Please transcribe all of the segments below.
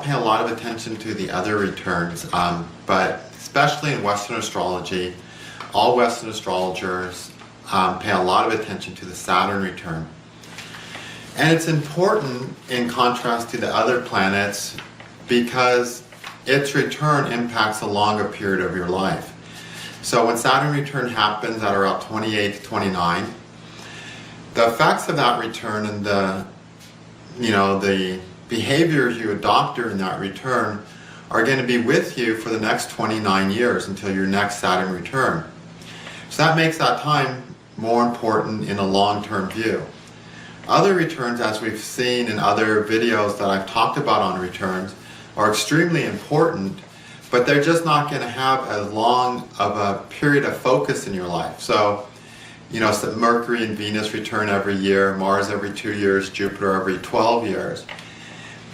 pay a lot of attention to the other returns, but especially in Western astrology, all Western astrologers pay a lot of attention to the Saturn return. And it's important in contrast to the other planets because its return impacts a longer period of your life. So when Saturn return happens at around 28 to 29, the effects of that return and the behaviors you adopt during that return are going to be with you for the next 29 years until your next Saturn return. So that makes that time more important in a long-term view. Other returns, as we've seen in other videos that I've talked about on returns, are extremely important, but they're just not going to have as long of a period of focus in your life. So, so Mercury and Venus return every year, Mars every 2 years, Jupiter every 12 years.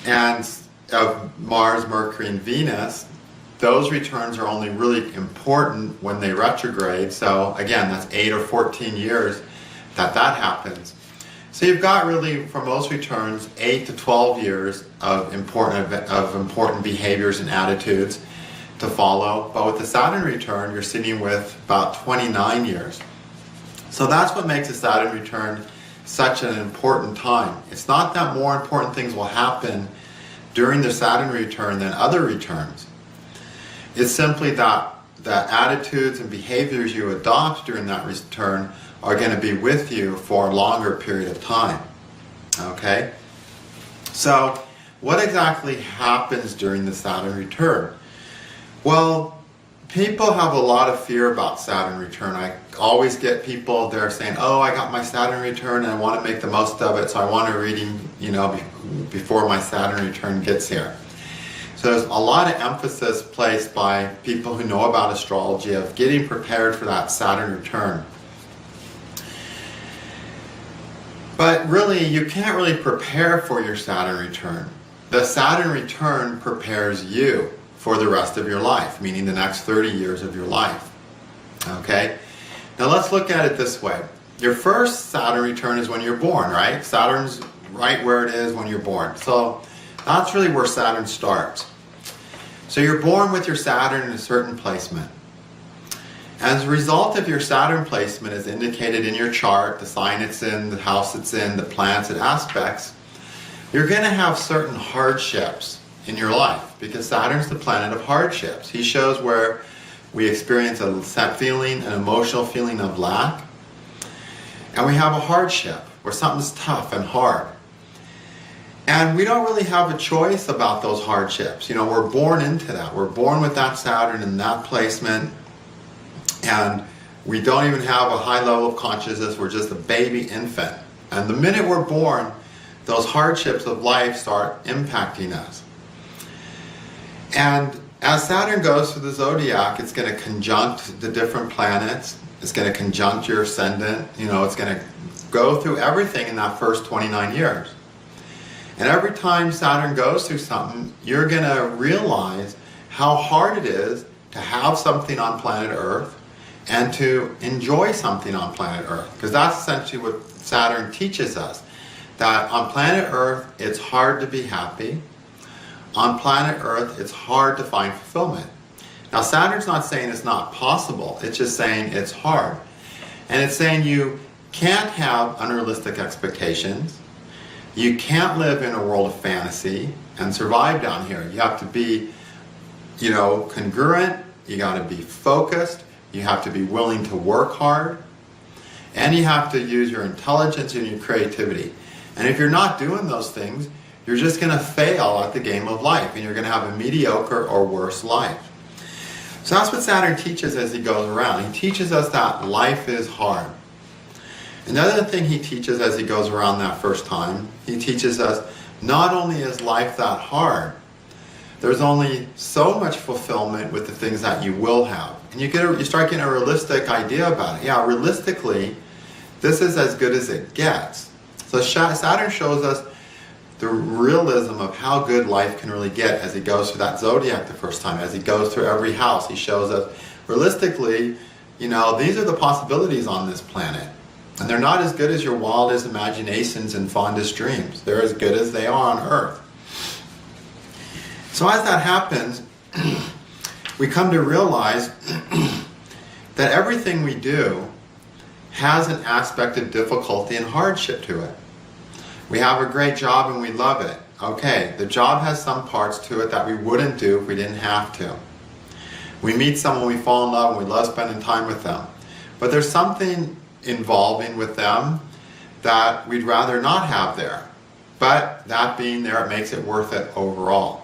And of Mars, Mercury, and Venus, those returns are only really important when they retrograde. So again, that's 8 or 14 years that happens. So you've got really, for most returns, 8 to 12 years of important behaviors and attitudes to follow. But with the Saturn return, you're sitting with about 29 years. So that's what makes the Saturn return such an important time. It's not that more important things will happen during the Saturn return than other returns. It's simply that the attitudes and behaviors you adopt during that return are going to be with you for a longer period of time. Okay? So, what exactly happens during the Saturn return? Well, people have a lot of fear about Saturn return. I always get people there saying, oh, I got my Saturn return and I want to make the most of it, so I want a reading, before my Saturn return gets here. So there's a lot of emphasis placed by people who know about astrology of getting prepared for that Saturn return. But really, you can't really prepare for your Saturn return. The Saturn return prepares you for the rest of your life, meaning the next 30 years of your life. Okay? Now let's look at it this way. Your first Saturn return is when you're born, right? Saturn's right where it is when you're born. So that's really where Saturn starts. So you're born with your Saturn in a certain placement. As a result of your Saturn placement as indicated in your chart, the sign it's in, the house it's in, the planets and aspects, you're going to have certain hardships in your life because Saturn's the planet of hardships. He shows where we experience a feeling, an emotional feeling of lack, and we have a hardship where something's tough and hard. And we don't really have a choice about those hardships. We're born into that. We're born with that Saturn in that placement, and we don't even have a high level of consciousness. We're just a baby infant. And the minute we're born, those hardships of life start impacting us. And as Saturn goes through the zodiac, it's going to conjunct the different planets. It's going to conjunct your ascendant. It's going to go through everything in that first 29 years. And every time Saturn goes through something, you're going to realize how hard it is to have something on planet Earth and to enjoy something on planet Earth. Because that's essentially what Saturn teaches us. That on planet Earth, it's hard to be happy. On planet Earth, it's hard to find fulfillment. Now, Saturn's not saying it's not possible. It's just saying it's hard. And it's saying you can't have unrealistic expectations. You can't live in a world of fantasy and survive down here. You have to be, congruent. You got to be focused. You have to be willing to work hard. And you have to use your intelligence and your creativity. And if you're not doing those things, you're just going to fail at the game of life, and you're going to have a mediocre or worse life. So that's what Saturn teaches as he goes around. He teaches us that life is hard. Another thing he teaches as he goes around that first time, he teaches us not only is life that hard, there's only so much fulfillment with the things that you will have. And you start getting a realistic idea about it. Yeah, realistically, this is as good as it gets. So Saturn shows us the realism of how good life can really get as he goes through that zodiac the first time. As he goes through every house, he shows us realistically, these are the possibilities on this planet. And they're not as good as your wildest imaginations and fondest dreams. They're as good as they are on Earth. So as that happens, we come to realize that everything we do has an aspect of difficulty and hardship to it. We have a great job and we love it. Okay, the job has some parts to it that we wouldn't do if we didn't have to. We meet someone, we fall in love, and we love spending time with them. But there's something involving with them that we'd rather not have there. But that being there, it makes it worth it overall.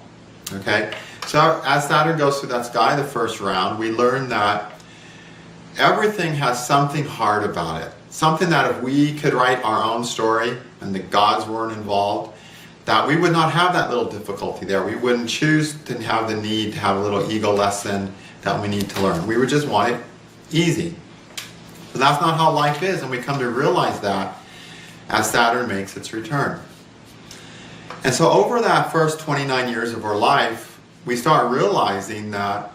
Okay? So as Saturn goes through that sky the first round, we learn that everything has something hard about it. Something that if we could write our own story and the gods weren't involved, that we would not have that little difficulty there. We wouldn't choose to have the need to have a little ego lesson that we need to learn. We would just want it easy. But that's not how life is, and we come to realize that as Saturn makes its return. And so over that first 29 years of our life, we start realizing that,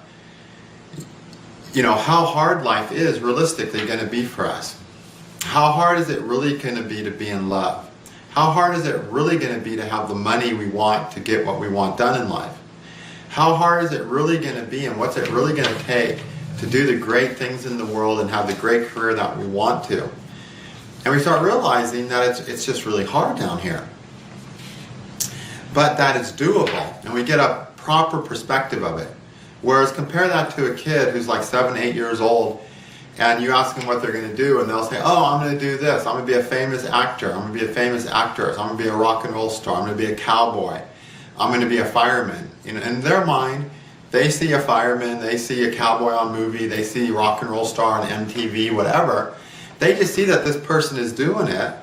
you know, how hard life is realistically going to be for us. How hard is it really going to be in love? How hard is it really going to be to have the money we want to get what we want done in life? How hard is it really going to be, and what's it really going to take to do the great things in the world and have the great career that we want to? And we start realizing that it's just really hard down here. But that it's doable, and we get a proper perspective of it. Whereas compare that to a kid who's like 7, 8 years old, and you ask them what they're going to do, and they'll say, oh, I'm going to do this. I'm going to be a famous actor. I'm going to be a famous actress. I'm going to be a rock and roll star. I'm going to be a cowboy. I'm going to be a fireman. In their mind, they see a fireman, they see a cowboy on movie, they see rock and roll star on MTV, whatever. They just see that this person is doing it,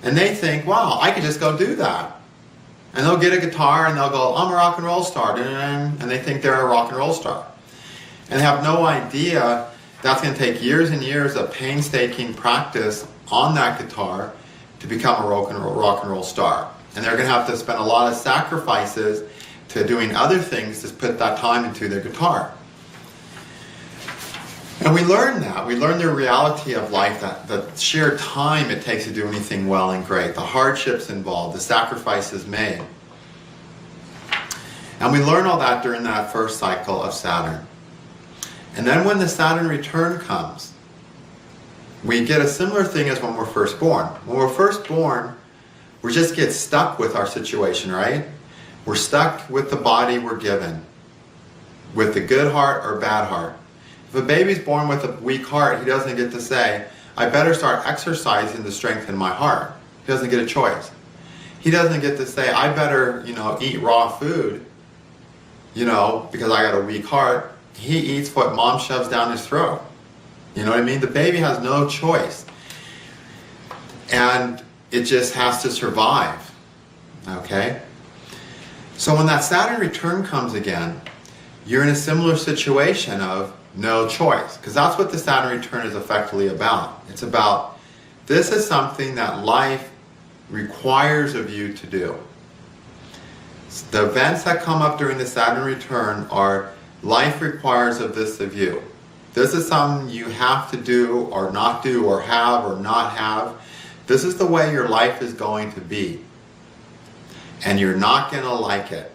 and they think, wow, I could just go do that. And they'll get a guitar and they'll go, I'm a rock and roll star, and they think they're a rock and roll star. And they have no idea that's going to take years and years of painstaking practice on that guitar to become a rock and roll star. And they're going to have to spend a lot of sacrifices to doing other things to put that time into their guitar. And we learn that. We learn the reality of life, that the sheer time it takes to do anything well and great, the hardships involved, the sacrifices made. And we learn all that during that first cycle of Saturn. And then when the Saturn return comes, we get a similar thing as when we're first born. When we're first born, we just get stuck with our situation, right? We're stuck with the body we're given, with the good heart or bad heart. If a baby's born with a weak heart, he doesn't get to say, I better start exercising to strengthen my heart. He doesn't get a choice. He doesn't get to say, I better, eat raw food, because I got a weak heart. He eats what mom shoves down his throat. You know what I mean? The baby has no choice. And it just has to survive. Okay? So when that Saturn return comes again, you're in a similar situation of no choice. Because that's what the Saturn return is effectively about. It's about, this is something that life requires of you to do. The events that come up during the Saturn return are, life requires of this of you. This is something you have to do or not do or have or not have. This is the way your life is going to be. And you're not going to like it.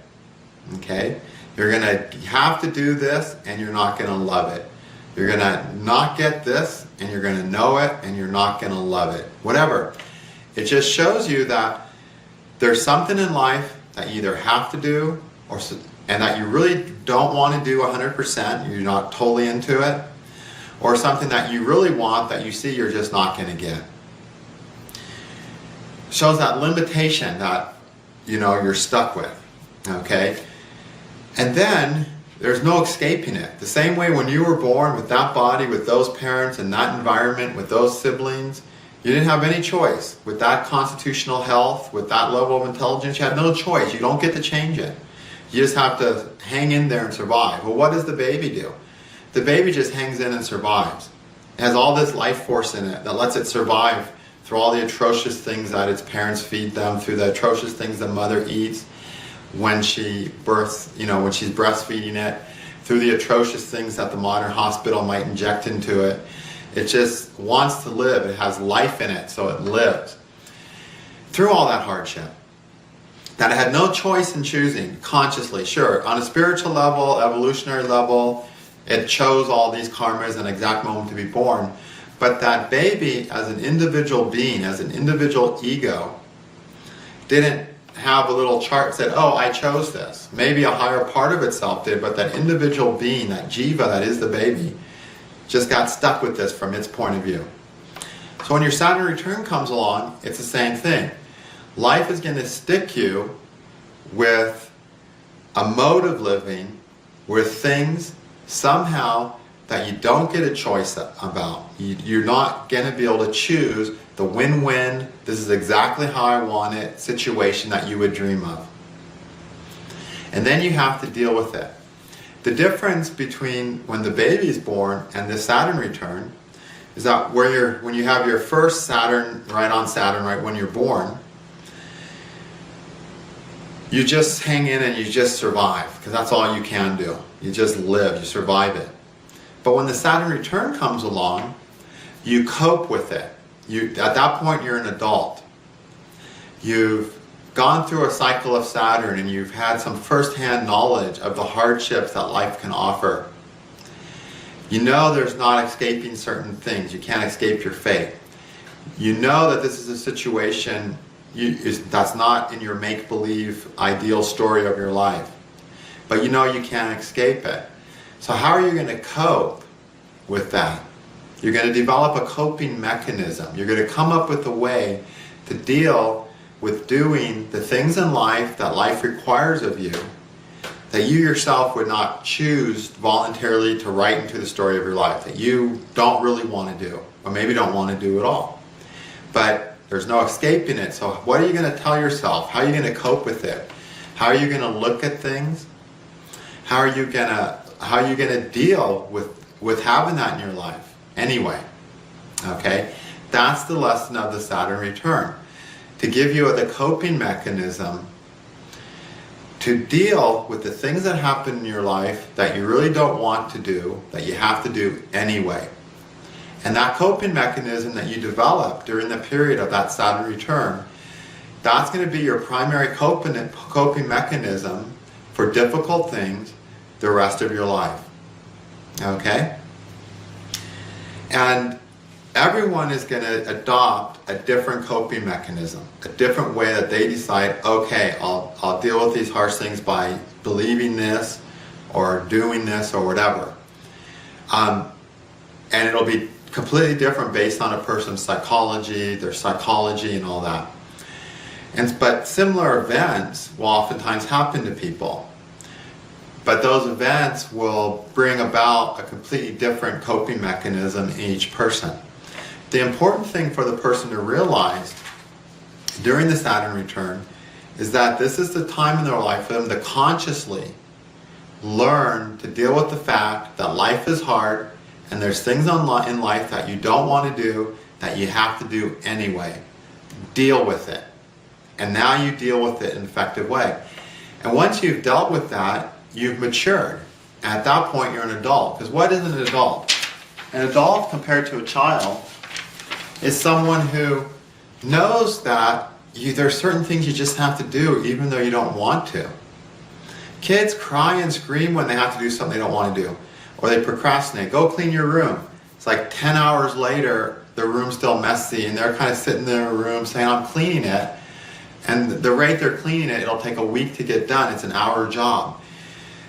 Okay? You're going to have to do this and you're not going to love it. You're going to not get this and you're going to know it and you're not going to love it. Whatever. It just shows you that there's something in life that you either have to do and that you really don't want to do 100%, you're not totally into it, or something that you really want that you see you're just not going to get. Shows that limitation that you're stuck with. Okay? And then there's no escaping it. The same way when you were born with that body, with those parents, and that environment, with those siblings, you didn't have any choice. With that constitutional health, with that level of intelligence, you had no choice. You don't get to change it. You just have to hang in there and survive. Well, what does the baby do? The baby just hangs in and survives. It has all this life force in it that lets it survive through all the atrocious things that its parents feed them, through the atrocious things the mother eats when she births, when she's breastfeeding it, through the atrocious things that the modern hospital might inject into it. It just wants to live. It has life in it, so it lives. Through all that hardship. that it had no choice in choosing consciously. Sure, on a spiritual level, evolutionary level, it chose all these karmas and exact moment to be born. But that baby, as an individual being, as an individual ego, didn't have a little chart that said, oh, I chose this. Maybe a higher part of itself did, but that individual being, that jiva that is the baby, just got stuck with this from its point of view. So when your Saturn return comes along, it's the same thing. Life is going to stick you with a mode of living, with things somehow that you don't get a choice about. You're not going to be able to choose the win-win, this is exactly how I want it situation that you would dream of. And then you have to deal with it. The difference between when the baby is born and the Saturn return is that when you have your first Saturn, right when you're born, you just hang in and you just survive, because that's all you can do. You just live, you survive it. But when the Saturn return comes along, you cope with it. At that point, you're an adult. You've gone through a cycle of Saturn and you've had some first-hand knowledge of the hardships that life can offer. You know there's not escaping certain things. You can't escape your fate. You know that this is a situation that's not in your make-believe ideal story of your life. But you know you can't escape it. So how are you going to cope with that? You're going to develop a coping mechanism. You're going to come up with a way to deal with doing the things in life that life requires of you that you yourself would not choose voluntarily to write into the story of your life, that you don't really want to do, or maybe don't want to do at all. But there's no escaping it. So what are you going to tell yourself? How are you going to cope with it? How are you going to look at things? How are you going to deal with having that in your life? Anyway, okay, that's the lesson of the Saturn return. To give you the coping mechanism to deal with the things that happen in your life that you really don't want to do, that you have to do anyway. And that coping mechanism that you develop during the period of that Saturn return, that's going to be your primary coping mechanism for difficult things the rest of your life. Okay? And everyone is going to adopt a different coping mechanism, a different way that they decide, okay, I'll deal with these harsh things by believing this or doing this or whatever. And it'll be completely different based on a person's psychology, their psychology and all that. But similar events will oftentimes happen to people. But those events will bring about a completely different coping mechanism in each person. The important thing for the person to realize during the Saturn return is that this is the time in their life for them to consciously learn to deal with the fact that life is hard and there's things in life that you don't want to do that you have to do anyway. Deal with it. And now you deal with it in an effective way. And once you've dealt with that, you've matured. At that point, you're an adult. Because what is an adult? An adult, compared to a child, is someone who knows that there are certain things you just have to do even though you don't want to. Kids cry and scream when they have to do something they don't want to do. Or they procrastinate. Go clean your room. It's like 10 hours later, their room's still messy, and they're kind of sitting in their room saying, I'm cleaning it. And the rate they're cleaning it, it'll take a week to get done. It's an hour job.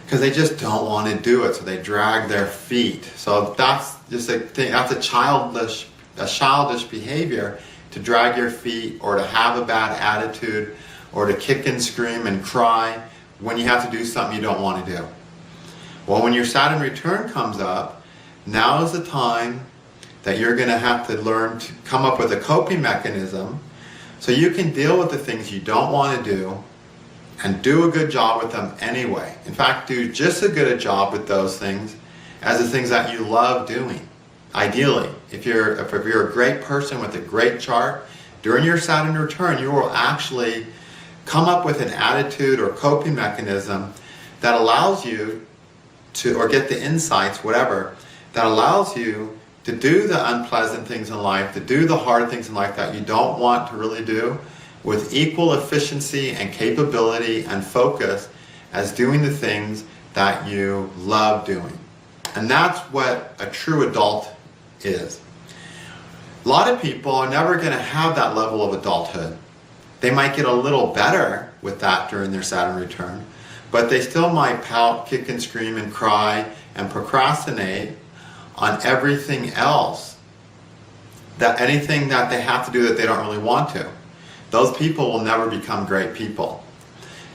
Because they just don't want to do it, so they drag their feet. So that's just a thing. That's a childish behavior, to drag your feet or to have a bad attitude or to kick and scream and cry when you have to do something you don't want to do. Well, when your Saturn return comes up, now is the time that you're going to have to learn to come up with a coping mechanism so you can deal with the things you don't want to do and do a good job with them anyway. In fact, do just as good a job with those things as the things that you love doing. Ideally, if you're a great person with a great chart, during your Saturn return, you will actually come up with an attitude or coping mechanism that allows you to, or get the insights, whatever, that allows you to do the unpleasant things in life, to do the hard things in life that you don't want to really do, with equal efficiency and capability and focus as doing the things that you love doing. And that's what a true adult is. A lot of people are never going to have that level of adulthood. They might get a little better with that during their Saturn return, but they still might pout, kick and scream and cry and procrastinate on everything else, anything that they have to do that they don't really want to. Those people will never become great people.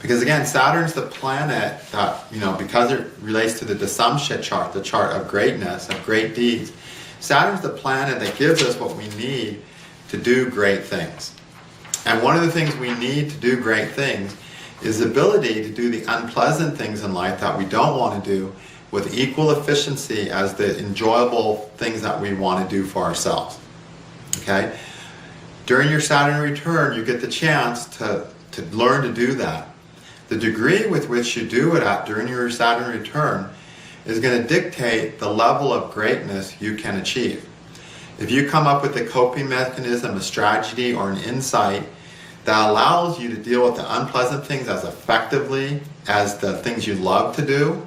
Because again, Saturn's the planet that, because it relates to the Dasamsha chart, the chart of greatness, of great deeds, Saturn's the planet that gives us what we need to do great things. And one of the things we need to do great things is the ability to do the unpleasant things in life that we don't want to do with equal efficiency as the enjoyable things that we want to do for ourselves. Okay? During your Saturn return, you get the chance to learn to do that. The degree with which you do it during your Saturn return is going to dictate the level of greatness you can achieve. If you come up with a coping mechanism, a strategy, or an insight that allows you to deal with the unpleasant things as effectively as the things you love to do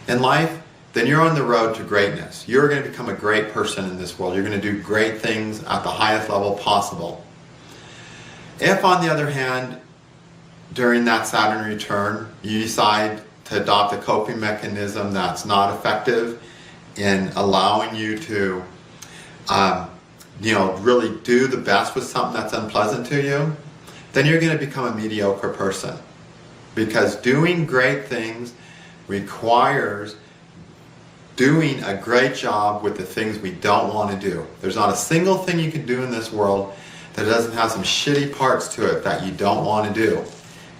in life, then you're on the road to greatness. You're going to become a great person in this world. You're going to do great things at the highest level possible. If, on the other hand, during that Saturn return, you decide to adopt a coping mechanism that's not effective in allowing you to really do the best with something that's unpleasant to you, then you're going to become a mediocre person. Because doing great things requires doing a great job with the things we don't want to do. There's not a single thing you can do in this world that doesn't have some shitty parts to it that you don't want to do.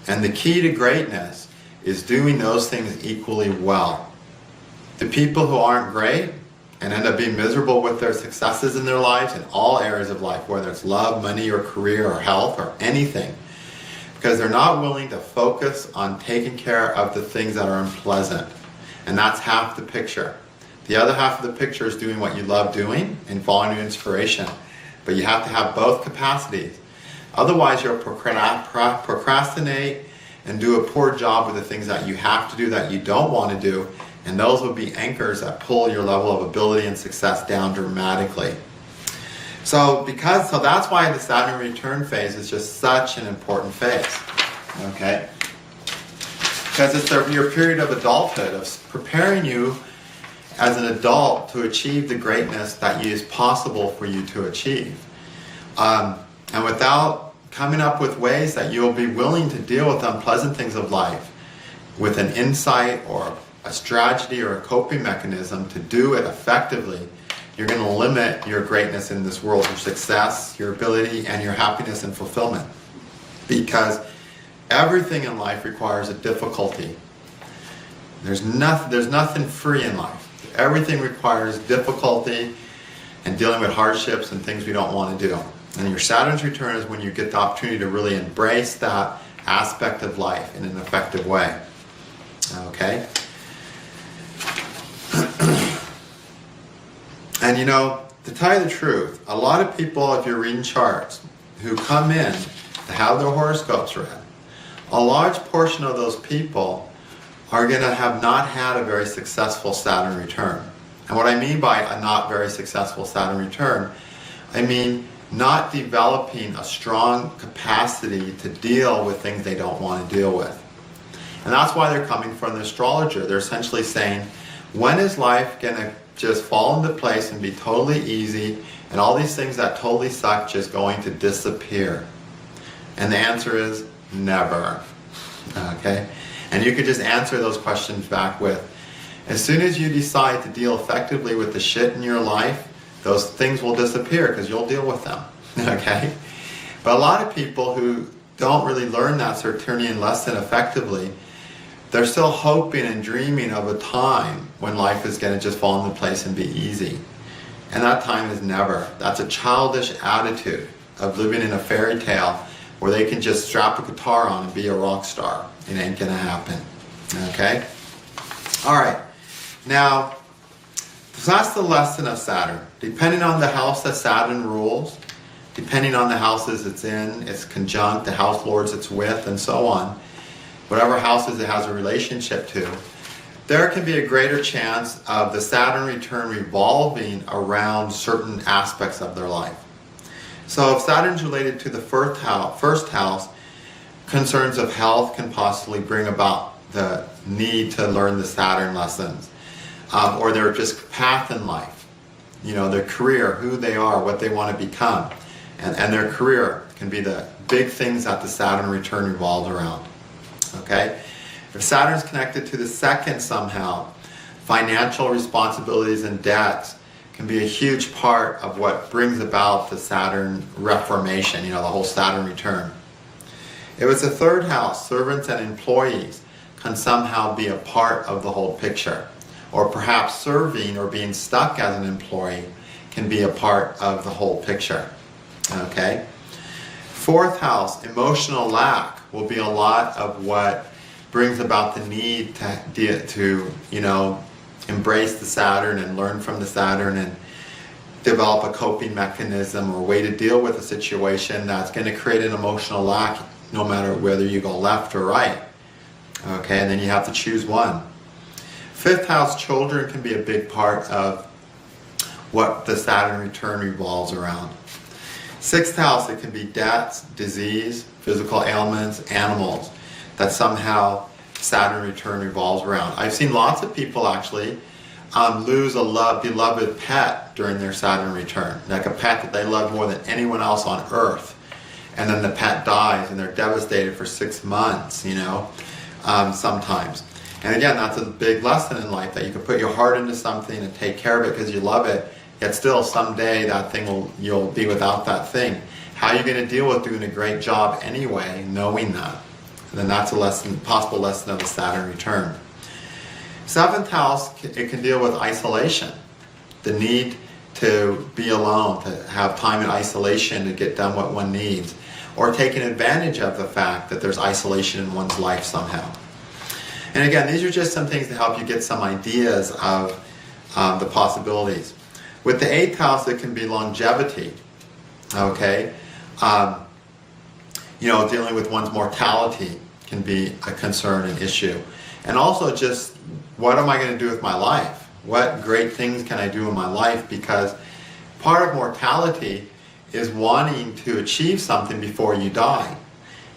And the key to greatness is doing those things equally well. The people who aren't great and end up being miserable with their successes in their lives in all areas of life, whether it's love, money, or career, or health, or anything, because they're not willing to focus on taking care of the things that are unpleasant. And that's half the picture. The other half of the picture is doing what you love doing and following your inspiration. But you have to have both capacities. Otherwise, you'll procrastinate and do a poor job with the things that you have to do that you don't want to do. And those will be anchors that pull your level of ability and success down dramatically. So that's why the Saturn return phase is just such an important phase. Okay? Because it's your period of adulthood, of preparing you as an adult to achieve the greatness that is possible for you to achieve. And without coming up with ways that you'll be willing to deal with unpleasant things of life with an insight or a strategy or a coping mechanism to do it effectively, you're going to limit your greatness in this world, your success, your ability, and your happiness and fulfillment. Because everything in life requires a difficulty. There's nothing free in life. Everything requires difficulty and dealing with hardships and things we don't want to do. And your Saturn's return is when you get the opportunity to really embrace that aspect of life in an effective way. Okay? And to tell you the truth, a lot of people, if you're reading charts, who come in to have their horoscopes read, a large portion of those people are going to have not had a very successful Saturn return. And what I mean by a not very successful Saturn return, I mean not developing a strong capacity to deal with things they don't want to deal with. And that's why they're coming from the astrologer. They're essentially saying, when is life going to just fall into place and be totally easy, and all these things that totally suck just going to disappear? And the answer is never. Okay? And you could just answer those questions back with, as soon as you decide to deal effectively with the shit in your life, those things will disappear because you'll deal with them. Okay? But a lot of people who don't really learn that Saturnian lesson effectively, they're still hoping and dreaming of a time when life is going to just fall into place and be easy. And that time is never. That's a childish attitude of living in a fairy tale where they can just strap a guitar on and be a rock star. It ain't going to happen. Okay? Alright. Now, so that's the lesson of Saturn. Depending on the house that Saturn rules, depending on the houses it's in, it's conjunct, the house lords it's with, and so on, whatever houses it has a relationship to, there can be a greater chance of the Saturn return revolving around certain aspects of their life. So if Saturn's related to the first house, concerns of health can possibly bring about the need to learn the Saturn lessons. Or their just path in life, their career, who they are, what they want to become. And their career can be the big things that the Saturn return revolves around. Okay? If Saturn's connected to the second somehow, financial responsibilities and debts can be a huge part of what brings about the Saturn reformation, the whole Saturn return. If it's the third house, servants and employees can somehow be a part of the whole picture. Or perhaps serving or being stuck as an employee can be a part of the whole picture. Okay? Fourth house, emotional lack, will be a lot of what brings about the need to embrace the Saturn and learn from the Saturn and develop a coping mechanism or way to deal with a situation that's going to create an emotional lack no matter whether you go left or right. Okay, and then you have to choose one. Fifth house, children can be a big part of what the Saturn return revolves around. Sixth house, it can be debts, disease, physical ailments, animals that somehow Saturn return revolves around. I've seen lots of people actually lose a beloved pet during their Saturn return, like a pet that they love more than anyone else on earth. And then the pet dies and they're devastated for 6 months, sometimes. And again, that's a big lesson in life, that you can put your heart into something and take care of it because you love it, yet still someday that thing you'll be without that thing. How are you going to deal with doing a great job anyway, knowing that? And then that's a possible lesson of the Saturn return. Seventh house, it can deal with isolation. The need to be alone, to have time in isolation to get done what one needs. Or taking advantage of the fact that there's isolation in one's life somehow. And again, these are just some things to help you get some ideas of the possibilities. With the eighth house, it can be longevity. Okay? Dealing with one's mortality can be a concern and issue. And also just, what am I going to do with my life? What great things can I do in my life? Because part of mortality is wanting to achieve something before you die.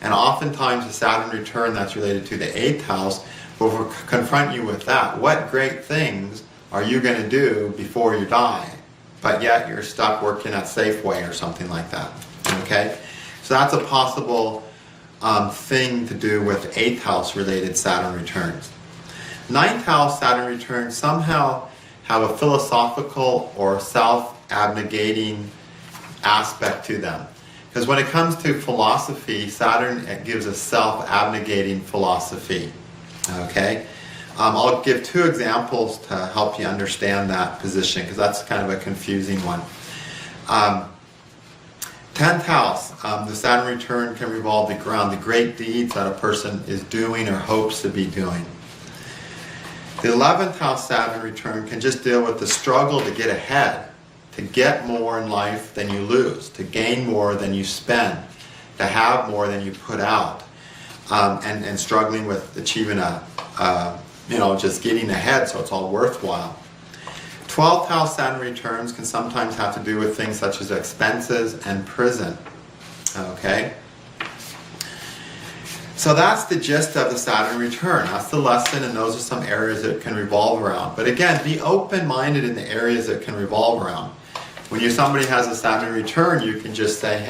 And oftentimes the Saturn return that's related to the eighth house will confront you with that. What great things are you going to do before you die? But yet you're stuck working at Safeway or something like that. Okay? So that's a possible thing to do with eighth house related Saturn returns. Ninth house Saturn returns somehow have a philosophical or self-abnegating aspect to them. Because when it comes to philosophy, Saturn gives a self-abnegating philosophy. Okay? I'll give 2 examples to help you understand that position, because that's kind of a confusing one. 10th house, the Saturn return can revolve around the great deeds that a person is doing or hopes to be doing. The 11th house Saturn return can just deal with the struggle to get ahead, to get more in life than you lose, to gain more than you spend, to have more than you put out, and struggling with achieving just getting ahead so it's all worthwhile. 12th house Saturn returns can sometimes have to do with things such as expenses and prison. Okay? So that's the gist of the Saturn return. That's the lesson, and those are some areas that it can revolve around. But again, be open-minded in the areas that can revolve around. When somebody has a Saturn return, you can just say,